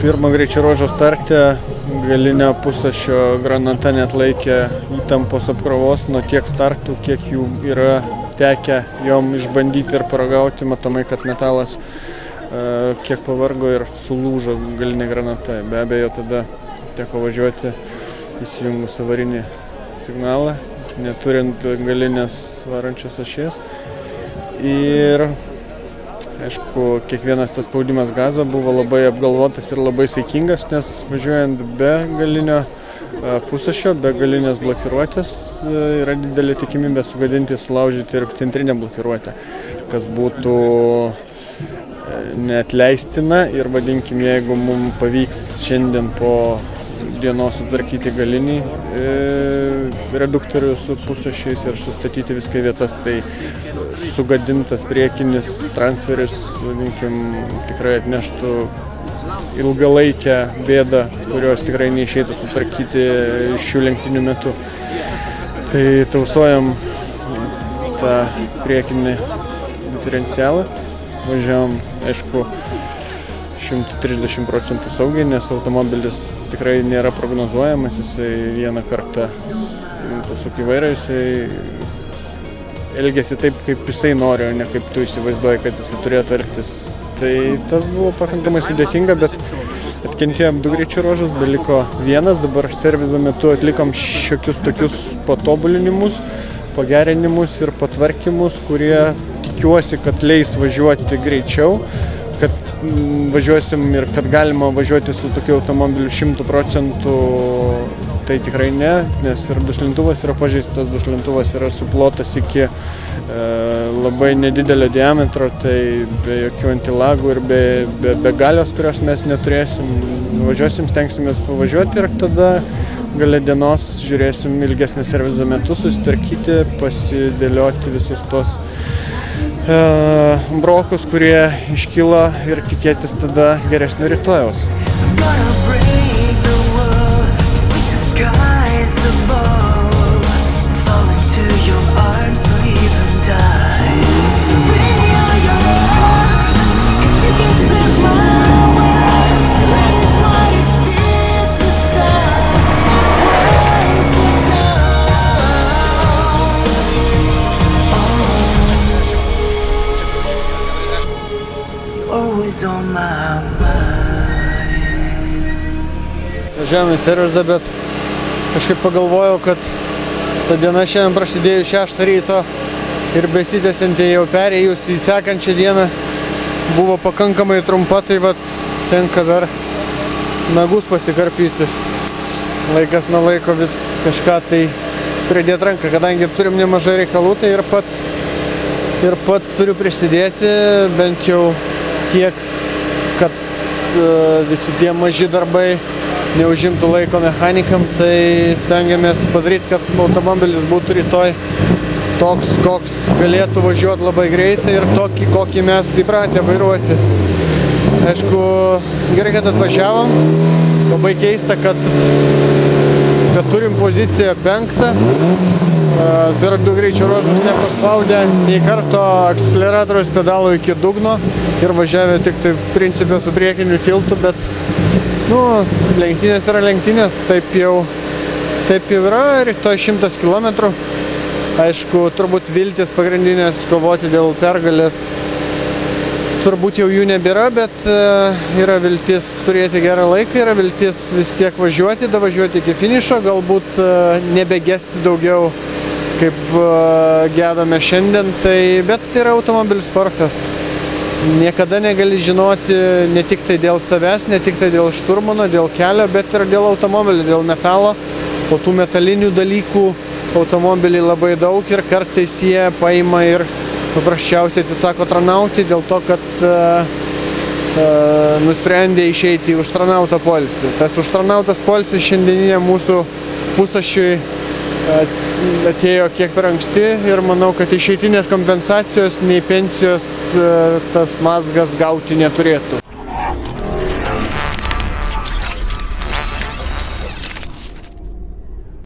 Pirmo greičio ruožo starte galinio pusašio granata neatlaikė įtampos apkrovos nuo tiek startų, kiek jų yra tekę jom išbandyti ir paragauti. Matomai, kad metalas kiek pavargo ir sulūžo galinė granata. Be abejo, tada teko važiuoti įsijungus avarinį signalą, neturint galinės varančios ašies. Ir aišku, kiekvienas tas spaudimas gazo buvo labai apgalvotas ir labai saikingas, nes važiuojant be galinio pusašio, be galinės blokiruotės yra didelė tikimybė sugadinti, sulaužyti ir centrinę blokiruotę, kas būtų neatleistina ir vadinkim, jeigu mums pavyks šiandien po dienos sutvarkyti galinį reduktorių su pusašiais ir sustatyti viską į vietas, tai sugadintas priekinis transferis, vadinkim, tikrai atneštų ilgalaikę bėdą, kurios tikrai neišeitų sutvarkyti šių lenktynių metu. Tai tausojam tą priekinį diferencialą, važiavom, aišku, 130% saugiai, nes automobilis tikrai nėra prognozuojamas, jisai vieną kartą susukė vairą, jisai elgėsi taip, kaip jisai nori, o ne kaip tu įsivaizduoji, kad jisai turėtų elgtis. Tai tas buvo pakankamai sudėtinga, bet atkentėjom 2 greičio ruožus, beliko vienas, dabar servizo metu atlikom šiokius tokius patobulinimus, pagerinimus ir patvarkymus, kurie tikiuosi, kad leis važiuoti greičiau, kad važiuosim ir kad galima važiuoti su tokiu automobiliu 100%, tai tikrai ne, nes ir duslintuvas yra pažeistas, duslintuvas yra suplotas iki labai nedidelio diametro, tai be jokių antilagų ir be galios, kurios mes neturėsim. Važiuosim, stengsimės pavažiuoti ir tada gale dienos žiūrėsim ilgesnį servizo metu, susitvarkyti, pasidėlioti visus tos brokus, kurie iškyla ir tikėtis tada geresnio rytojaus. Važiavome į servizą, bet kažkaip pagalvojau, kad ta diena šiandien prasidėjo 6 ryto ir besitęsianti jau perėjus į sekančią dieną buvo pakankamai trumpa, tai vat tenka dar nagus pasikarpyti. Laikas nuo laiko vis kažką tai pridėti ranką, kadangi turim nemažai reikalų, tai ir pats turiu prisidėti, bent jau tiek, kad visi tie maži darbai neužimtų laiko mechanikam, tai stengiamės padaryti, kad automobilis būtų rytoj toks, koks galėtų važiuoti labai greitai ir tokį, kokį mes įpratę vairuoti. Aišku, gerai, kad atvažiavom. Labai keista, kad turim poziciją 5. Per 2 greičio ruožus nepaspaudę nei karto akceleratoriaus pedalo iki dugno ir važiavę tik tai principė su priekiniu tiltu, bet lenktynės yra lenktynės, taip jau yra, rytoj 100 km. Aišku, turbūt viltis pagrindinės kovoti dėl pergalės, turbūt jau jų nebėra, bet yra viltis turėti gerą laiką, yra viltis vis tiek važiuoti, davažiuoti iki finišo, galbūt nebegesti daugiau, kaip gedome šiandien, bet tai yra automobilių sportas. Niekada negali žinoti ne tik tai dėl savęs, ne tik tai dėl šturmano, dėl kelio, bet ir dėl automobilio, dėl metalo. O tų metalinių dalykų automobiliai labai daug ir kartais jie paima ir paprasčiausiai atsisako tranauti dėl to, kad nusprendė išeiti į užtranautą poilsį. Tas užtranautas poilsis šiandieninė mūsų pusašiui atėjo kiek per anksti ir manau, kad išeitinės kompensacijos nei pensijos tas mazgas gauti neturėtų.